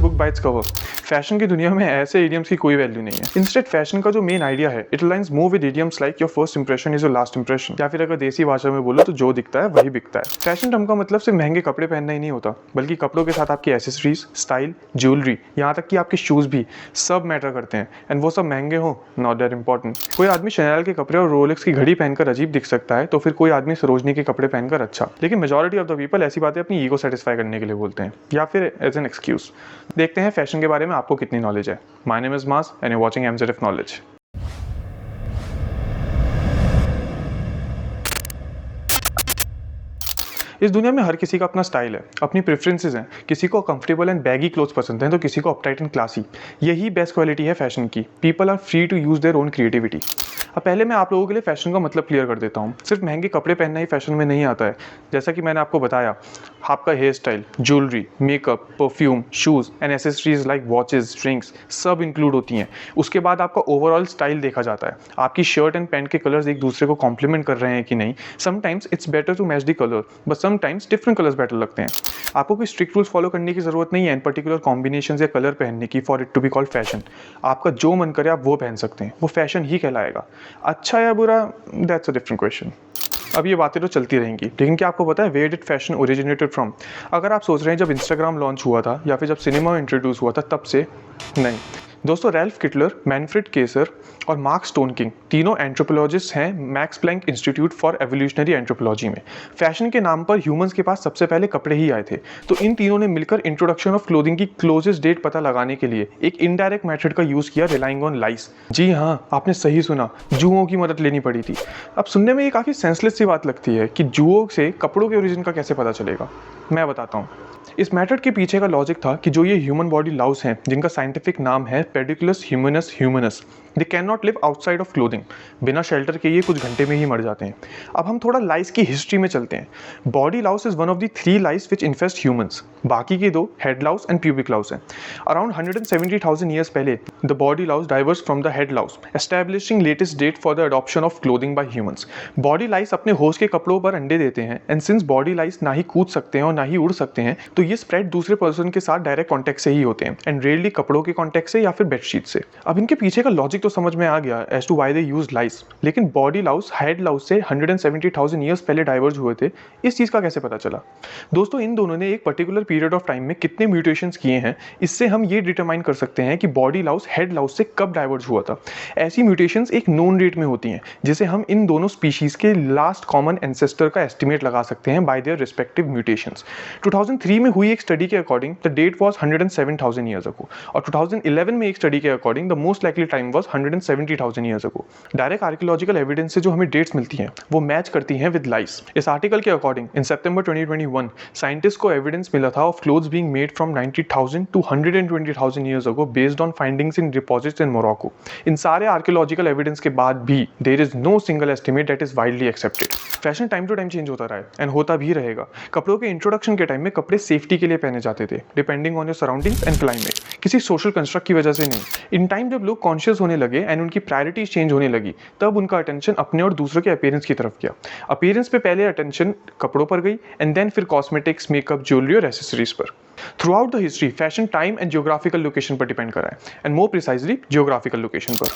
book by its cover। Fashion की दुनिया में ऐसे इडियम्स की कोई वैल्यू नहीं है। इंस्टेड फैशन का जो मेन आइडिया है, it aligns more with idioms like your first impression is your last impression, या फिर अगर देसी भाषा में बोलो तो जो दिखता है वही बिकता है। फैशन टर्म का मतलब सिर्फ महंगे कपड़े पहनना ही नहीं होता, बल्कि कपड़ों के साथ आपकी एसेसरीज, स्टाइल, ज्वेलरी, यहाँ तक कि आपके शूज भी सब मैटर करते हैं। एंड वो सब महंगे हो, नॉट दैट इंपॉर्टेंट। कोई आदमी शनेल के कपड़े और रोलेक्स की घड़ी पहनकर अजीब दिख सकता है, तो फिर कोई आदमी सरोजनी के कपड़े पहनकर अच्छा। लेकिन मेजॉरिटी ऑफ द पीपल ऐसी बातें अपनी ईगो सेटिस्फाई करने के लिए बोलते हैं, या फिर एज एन एक्सक्यूज। देखते हैं फैशन के बारे में आपको कितनी नॉलेज है। My name is mass and you watching MZF knowledge. इस दुनिया में हर किसी का अपना स्टाइल है, अपनी प्रेफरेंसेस हैं। किसी को कंफर्टेबल एंड बैगी क्लोथ्स पसंद हैं, तो किसी को अपटाइट एंड क्लासी। यही बेस्ट क्वालिटी है फैशन की। People are free to use their own creativity. अब पहले मैं आप लोगों के लिए फैशन का मतलब क्लियर कर देता हूँ। सिर्फ महंगे कपड़े पहनना ही फैशन में नहीं आता है। जैसा कि मैंने आपको बताया, आपका hair style, jewellery, makeup, perfume, shoes and accessories like watches, drinks सब इंक्लूड होती हैं। उसके बाद आपका ओवरऑल स्टाइल देखा जाता है। आपकी शर्ट एंड पैंट के कलर्स एक दूसरे को कॉम्प्लीमेंट कर रहे हैं कि नहीं। Sometimes it's better to match the colour, but sometimes different colours better लगते हैं। आपको कोई स्ट्रिक्ट रूल्स फॉलो करने की जरूरत नहीं है इन पर्टिकुलर कॉम्बिनेशन या कलर पहनने की for it to be called fashion. आपका जो मन करे आप वो पहन सकते हैं, वो फैशन ही कहलाएगा। अच्छा या बुरा, दैट्स अ डिफरेंट क्वेश्चन। अब ये बातें तो चलती रहेंगी, लेकिन क्या आपको पता है where did fashion originated from? अगर आप सोच रहे हैं जब इंस्टाग्राम लॉन्च हुआ था या फिर जब सिनेमा इंट्रोड्यूस हुआ था तब से, नहीं दोस्तों। रैल्फ किटलर, मैनफ्रेड केसर और मार्क स्टोनकिंग तीनों एंथ्रोपोलॉजिस्ट हैं Max Planck Institute for evolutionary anthropology में। फैशन के नाम पर ह्यूमंस के पास सबसे पहले कपड़े ही आए थे, तो इन तीनों ने मिलकर इंट्रोडक्शन ऑफ क्लोथिंग की क्लोजेस्ट डेट पता लगाने के लिए एक इनडायरेक्ट मेथड का यूज किया, रिलाइंग ऑन लाइस। जी हाँ, आपने सही सुना, जुओं की मदद लेनी पड़ी थी। अब सुनने में ये काफ़ी सेंसलेस सी बात लगती है कि जुओं से कपड़ों के ओरिजिन का कैसे पता चलेगा। मैं बताता हूँ। इस मेथड के पीछे का लॉजिक था कि जो ये ह्यूमन बॉडी लाउस हैं, जिनका साइंटिफिक नाम है Pediculus humanus humanus, they can not live outside of clothing. बिना शेल्टर के ये कुछ घंटे में ही मर जाते हैं। अब हम थोड़ा लाइस की हिस्ट्री में चलते हैं। Body louse is one of the 3 lice which infest humans. बाकी के 2 head louse and pubic louse हैं। अराउंड 170,000 ईयर्स पहले the body louse diverse from the head louse, establishing latest date for the adoption of clothing by humans. Body lice अपने host के कपड़ों पर अंडे देते हैं, एंड सिंस बॉडी लाइस ना ही कूद सकते हैं और ना ही उड़ सकते हैं, तो ये स्प्रेड दूसरे पर्सन के साथ डायरेक्ट कॉन्टैक्ट से ही होते हैं, एंड रेयरली कपड़ों के कॉन्टैक्ट से या फिर बेडशीट से। अब इनके पीछे का लॉजिक तो समझ में आ गया as to why they use lice, लेकिन बॉडी लाउस हेड लाउस से 170,000 ईयर्स पहले डाइवर्ज हुए थे, इस चीज का कैसे पता चला? दोस्तों, इन दोनों ने एक पर्टिकुलर पीरियड ऑफ टाइम में कितने म्यूटेशंस किए हैं, इससे हम ये डिटरमाइन कर सकते हैं कि बॉडी लाउस हेड लाउस से कब डाइवर्ज हुआ था। ऐसी म्यूटेशंस एक नोन रेट में होती हैं, जिसे हम इन दोनों स्पीशीज के लास्ट कॉमन एंसेस्टर का एस्टिमेट लगा सकते हैं बाय देयर रिस्पेक्टिव म्यूटेशंस। 2003 में हुई एक स्टडी के according the date was 107,000 years ago, और 2011 में एक स्टडी के according the most likely time was 170,000 years ago. Direct archaeological evidence से जो हमें डेट्स मिलती हैं वो मैच करती हैं विद लाइस। इस आर्टिकल के अकॉर्डिंग इन सितंबर 2021 साइंटिस्ट को एविडेंस मिला था of clothes being made from 90,000 to 120,000 years ago based on findings in deposits in Morocco. इन सारे आर्कियोलॉजिकल एविडेंस के बाद भी there is no single estimate that is widely accepted. Fashion time to time change होता रहा है and होता भी रहेगा। कपड़ों के इंट्रोडक्शन के टाइम में कपड़े सेफ्टी के लिए पहने जाते थे, depending on your surroundings and climate, किसी सोशल कंस्ट्रक्ट की वजह से नहीं। इन टाइम जब लोग कॉन्शियस होने लगे एंड उनकी प्रायोरिटीज चेंज होने लगी, तब उनका अटेंशन अपने और दूसरों के अपीयरेंस की तरफ गया। अपीयरेंस पे पहले अटेंशन कपड़ों पर गई, एंड देन फिर कॉस्मेटिक्स, मेकअप, ज्वेलरी और एसेसरीज पर। Through out the history fashion time and geographical location पर डिपेंड करा है, and more precisely geographical location पर।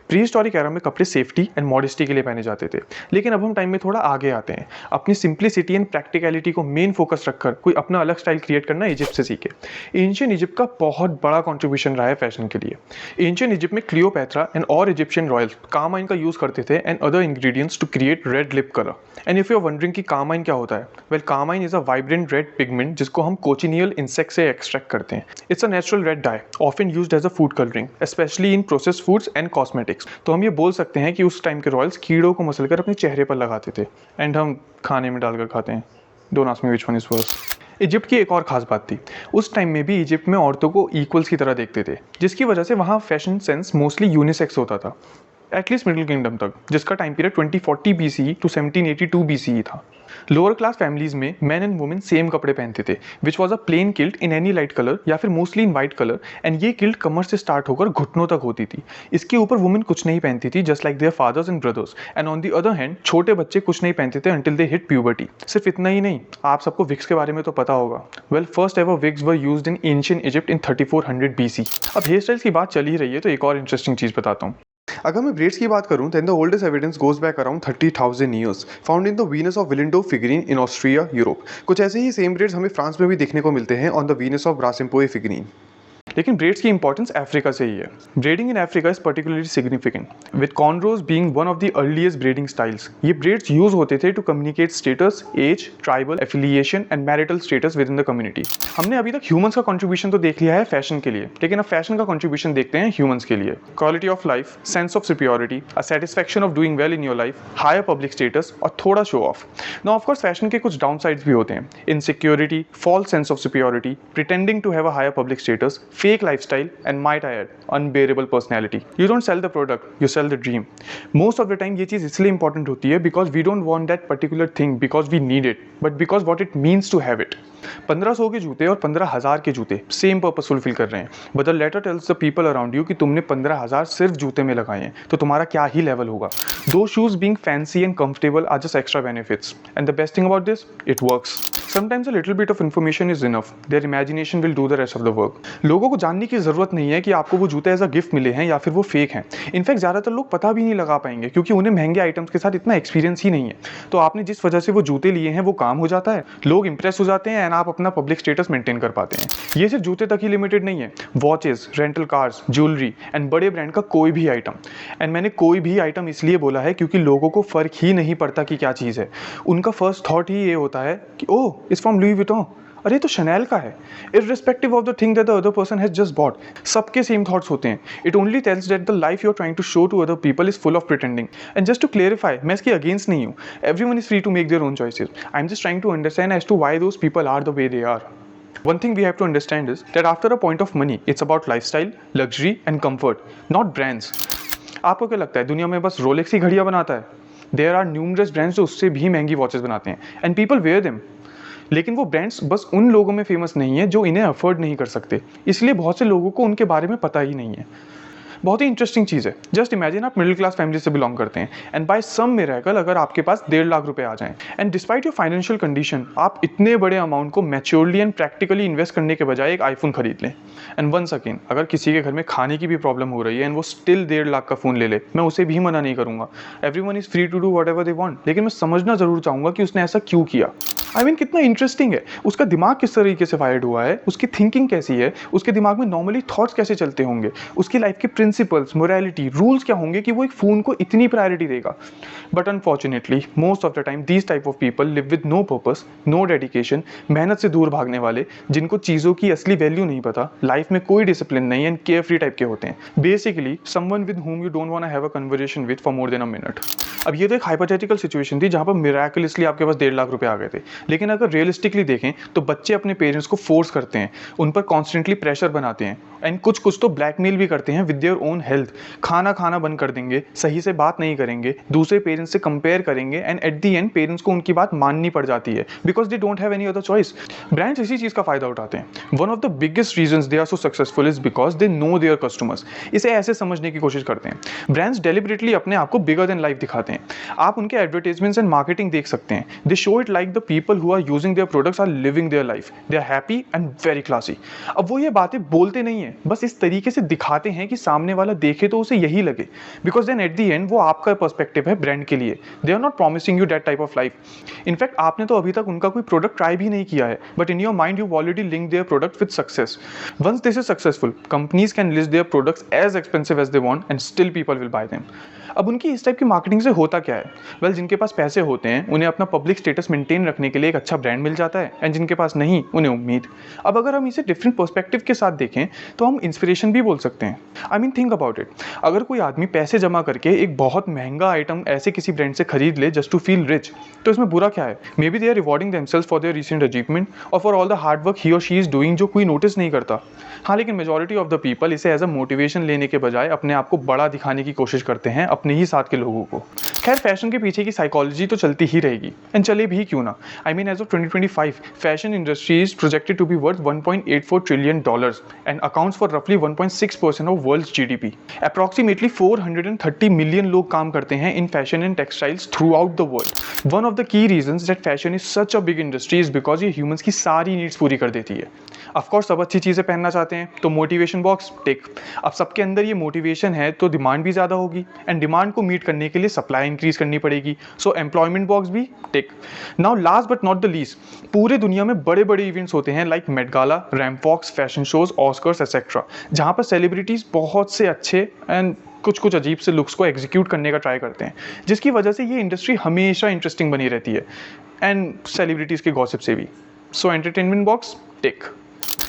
प्री हिस्टोरिक एरा में कपड़े सेफ्टी एंड मॉडेस्टी के लिए पहने जाते थे, लेकिन अब हम टाइम में थोड़ा आगे आते हैं। अपनी सिंप्लिसिटी एंड प्रैक्टिकलिटी को मेन फोकस रखकर कोई अपना अलग स्टाइल क्रिएट करना इजिप्ट से सीखे। एंशियंट इजिप्ट का बहुत बड़ा कंट्रीब्यूशन रहा है फैशन के लिए। एंशियंट इजिप्ट में क्लियोपैत्रा एंड और इजिप्शियन रॉयल्स कार्माइन का यूज करते थे and other ingredients to create red lip colour. And if you are wondering कि कार्माइन क्या होता है, well carmine is a vibrant red pigment जिसको हम कोचिनियल इंसेक्ट से एक्सट्रैक्ट करते हैं। It's a natural red dye often used as a food colouring, specially in processed foods and cosmetics. तो हम ये बोल सकते हैं कि उस टाइम के रॉयल्स कीड़ों को मसलकर अपने चेहरे पर लगाते थे, एंड हम खाने में डालकर खाते हैं। Don't ask me which one is worse. Egypt की एक और खास बात थी, उस टाइम में भी इजिप्ट में औरतों को इक्वल्स की तरह देखते थे, जिसकी वजह से वहाँ फैशन सेंस मोस्टली यूनिसेक्स होता था। एटलीस्ट मिडिल किंगडम तक, जिसका time period 2040 BCE to 1782 BCE था। लोअर क्लास फैमिलीज में मैन एंड वुमेन सेम कपड़े पहनते थे, which was a plain kilt in any light colour या फिर mostly in white colour, and ये किल्ट कमर से स्टार्ट होकर घुटनों तक होती थी। इसके ऊपर वुमेन कुछ नहीं पहनती थी, just like their fathers and brothers. And on the other hand छोटे बच्चे कुछ नहीं पहनते थे अंटिल दे हिट प्यूबर्टी। सिर्फ इतना ही नहीं, आप सबको विग्स के बारे में तो पता होगा। Well, first ever wigs were used in ancient Egypt in 3400 BC। अब हेयर स्टाइल्स की बात चल ही रही है तो एक और इंटरेस्टिंग चीज बताता हूँ। अगर मैं ब्रेड्स की बात करूं, then the oldest evidence goes back around 30,000 years, found in the Venus of Willendorf figurine in Austria, Europe. कुछ ऐसे ही सेम ब्रेड्स हमें फ्रांस में भी देखने को मिलते हैं on the Venus of Bracempoe figurine। लेकिन ब्रेड्स की इंपॉर्टेंस अफ्रीका से ही है। Braiding in Africa is particularly significant, with cornrows being one of the earliest braiding styles. ये ब्रेड्स यूज होते थे to communicate status, age, tribal affiliation and marital status within the community. हमने अभी तक humans का contribution तो देख लिया है फैशन के लिए, लेकिन अब फैशन का कंट्रीब्यूशन देखते हैं ह्यूमंस के लिए। Quality of life, sense of superiority, a satisfaction of doing well in your life, higher public status और थोड़ा show off. Now of course fashion के कुछ डाउन साइड्स भी होते हैं, insecurity, false sense of superiority, pretending to have a higher public status, fake lifestyle, and might I add, unbearable personality. You don't sell the product, you sell the dream. Most of the time ये चीज़ इसलिए important होती है because we don't want that particular thing because we need it, but because what it means to have it. 1500 के जूते और 15,000 के जूते same purpose fulfil कर रहे हैं, but the latter tells the people around you कि तुमने 15,000 सिर्फ जूते में लगाए हैं तो तुम्हारा क्या ही लेवल होगा। Though shoes being fancy and comfortable are just extra benefits, and the best thing about this, it works. Sometimes a little bit of information is enough, their imagination will do the rest of the work. लोगों को जानने की जरूरत नहीं है कि आपको वो जूते एज अ गिफ्ट मिले हैं या फिर वो फेक हैं। इनफैक्ट ज़्यादातर लोग पता भी नहीं लगा पाएंगे क्योंकि उन्हें महंगे आइटम्स के साथ इतना एक्सपीरियंस ही नहीं है। तो आपने जिस वजह से वो जूते लिए हैं वो काम हो जाता है, लोग इंप्रेस हो जाते हैं एंड आप अपना पब्लिक स्टेटस मेंटेन कर पाते हैं। ये सिर्फ जूते तक ही लिमिटेड नहीं है, watches, rental cars, jewellery and बड़े ब्रांड का कोई भी आइटम। एंड मैंने कोई भी आइटम इसलिए बोला है क्योंकि लोगों को फर्क ही नहीं पड़ता कि क्या चीज़ है। उनका फर्स्ट थॉट ही ये होता है कि oh, it's from Louis Vuitton, अरे तो शनैल का है, irrespective of the thing that the other person has just bought. सबके सेम थॉट्स होते हैं। It only tells that the life you are trying to show to other people is full of pretending. And just to clarify, मैं इसके against नहीं हूँ, everyone is free to make their own choices. I am just trying to understand as to why those people are the way they are. One thing we have to understand is that after a point of money, it's about lifestyle, luxury and comfort, not brands. आपको क्या लगता है दुनिया में बस Rolex ही घड़ियाँ बनाता है? There are numerous brands जो उससे भी महंगी वॉचेस बनाते हैं and people wear them. लेकिन वो ब्रांड्स बस उन लोगों में फेमस नहीं है जो इन्हें अफोर्ड नहीं कर सकते, इसलिए बहुत से लोगों को उनके बारे में पता ही नहीं है। बहुत ही इंटरेस्टिंग चीज़ है। जस्ट इमेजिन आप मिडिल क्लास फैमिली से बिलोंग करते हैं एंड बाय सम मिरेकल अगर आपके पास 1.5 लाख रुपए आ जाएं and despite your financial condition आप इतने बड़े अमाउंट को मैच्योरली एंड प्रैक्टिकली इन्वेस्ट करने के बजाय एक आईफोन खरीद लें। एंड वंस अगेन, अगर किसी के घर में खाने की भी प्रॉब्लम हो रही है एंड वो स्टिल 1.5 लाख का फ़ोन ले ले, मैं उसे भी मना नहीं करूँगा। Everyone is free to do whatever they want, लेकिन मैं समझना ज़रूर चाहूँगा कि उसने ऐसा क्यों किया। आई मीन कितना इंटरेस्टिंग है, उसका दिमाग किस तरीके से फायर्ड हुआ है, उसकी थिंकिंग कैसी है, उसके दिमाग में नॉर्मली थॉट्स कैसे चलते होंगे, उसकी लाइफ के प्रिंसिपल्स, मोरालिटी, रूल्स क्या होंगे कि वो एक फ़ोन को इतनी प्रायोरिटी देगा। But unfortunately most of the time these type of people live with no purpose, no dedication, मेहनत से दूर भागने वाले, जिनको चीज़ों की असली वैल्यू नहीं पता, लाइफ में कोई डिसिप्लिन नहीं एंड केयर फ्री टाइप के होते हैं। Basically someone with whom you don't want to have a conversation with for more than a minute. अब ये तो एक हाइपोथेटिकल सिचुएशन थी जहाँ पर मिराकुलसली आपके पास 1.5 लाख रुपए आ गए थे, लेकिन अगर रियलिस्टिकली देखें तो बच्चे अपने पेरेंट्स को फोर्स करते हैं, उन पर कॉन्स्टेंटली प्रेशर बनाते हैं एंड कुछ तो ब्लैकमेल भी करते हैं विद देयर ओन हेल्थ। खाना बंद कर देंगे, सही से बात नहीं करेंगे, दूसरे पेरेंट्स से कंपेयर करेंगे and at the end parents को उनकी बात माननी पड़ जाती है because they don't have any other choice. Brands इसी चीज़ का फायदा उठाते हैं। One of the biggest reasons they are so successful is because they know their customers. इसे ऐसे समझने की कोशिश करते हैं, ब्रांड्स डेलिबरेटली अपने आप को बिगर देन लाइफ दिखाते हैं। आप उनके एडवर्टाइजमेंट्स एंड मार्केटिंग देख सकते हैं, they show it like the people who are using their products are living their life, they are happy and very classy. अब वो ये बातें बोलते नहीं है, बस इस तरीके से दिखाते हैं कि सामने वाला देखे तो उसे यही लगे, because then at the end वो आपका पर्सपेक्टिव है ब्रांड के लिए। They are not promising you that type of life. In fact आपने तो अभी तक उनका कोई प्रोडक्ट ट्राई भी नहीं किया है, but in your mind you already link their product with success. Once this is successful, companies can list their products as expensive as they want and still people will buy them. अब उनकी इस type की marketing से होता क्या है? Well, जिनके पास पैसे होते हैं उन्हें अपना पब्लिक स्टेटस मेंटेन रखने के लिए एक अच्छा ब्रांड मिल जाता है एंड जिनके पास नहीं उन्हें उम्मीद। अब अगर हम इसे डिफरेंट पर्सपेक्टिव के साथ देखें तो हम इंस्पिरेशन भी बोल सकते हैं। I mean think about it, अगर कोई आदमी पैसे जमा करके एक बहुत महंगा आइटम ऐसे किसी ब्रांड से खरीद ले जस्ट टू फील रिच, तो इसमें बुरा क्या है? Maybe they are rewarding themselves for their recent achievement और for all the hard work he और शी इज डूइंग जो कोई नोटिस नहीं करता। हाँ, लेकिन मेजॉरिटी ऑफ द पीपल इसे एज अ मोटिवेशन लेने के बजाय अपने आप को बड़ा दिखाने की कोशिश करते हैं अपने ही साथ के लोगों को। खैर फैशन के पीछे की साइकोलॉजी तो चलती ही रहेगी, एंड चले भी क्यों ना। I mean as of 2025 fashion industry is projected to be worth $1.84 trillion and accounts for रफली 1.6% of world's GDP. Approximately 430 million लोग काम करते हैं in fashion and textiles throughout the world. One of the key reasons that fashion is such a big industry is because ये humans की सारी needs पूरी कर देती है। ऑफकोर्स सब अच्छी चीज़ें पहनना चाहते हैं तो मोटिवेशन बॉक्स टिक। अब सबके अंदर ये मोटिवेशन है तो डिमांड भी ज़्यादा होगी, एंड डिमांड को मीट करने के लिए सप्लाई इंक्रीज करनी पड़ेगी, सो एम्प्लॉयमेंट बॉक्स भी tick. Now last but not the least, पूरे दुनिया में बड़े बड़े इवेंट्स होते हैं लाइक मेट गाला, रैमफॉक्स, फैशन शोज, ऑस्कर्स एक्सेट्रा, जहाँ पर सेलिब्रिटीज़ बहुत से अच्छे एंड कुछ अजीब से लुक्स को एग्जीक्यूट करने का ट्राई करते हैं, जिसकी वजह से ये इंडस्ट्री हमेशा इंटरेस्टिंग बनी रहती है, एंड सेलिब्रिटीज़ के गॉसिप से भी। सो एंटरटेनमेंट बॉक्स टिक।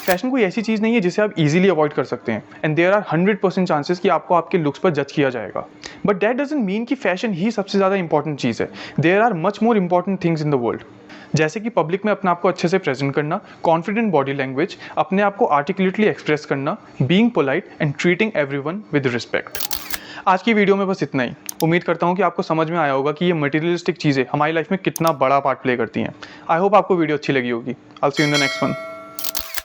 फैशन कोई ऐसी चीज़ नहीं है जिसे आप इजीली अवॉइड कर सकते हैं, एंड देयर आर 100% चांसेस कि आपको आपके लुक्स पर जज किया जाएगा, बट दैट डजंट मीन कि फैशन ही सबसे ज़्यादा इंपॉर्टेंट चीज़ है। There are much more important things in the world, जैसे कि पब्लिक में अपने आप को अच्छे से प्रेजेंट करना, कॉन्फिडेंट बॉडी लैंग्वेज, अपने आप को आर्टिकुलेटली एक्सप्रेस करना, being polite and treating everyone with respect. आज की वीडियो में बस इतना ही। उम्मीद करता हूँ कि आपको समझ में आया होगा कि ये मटेरियलिस्टिक चीज़ें हमारी लाइफ में कितना बड़ा पार्ट प्ले करती हैं। आई होप आपको वीडियो अच्छी लगी होगी। I will see you in the next one.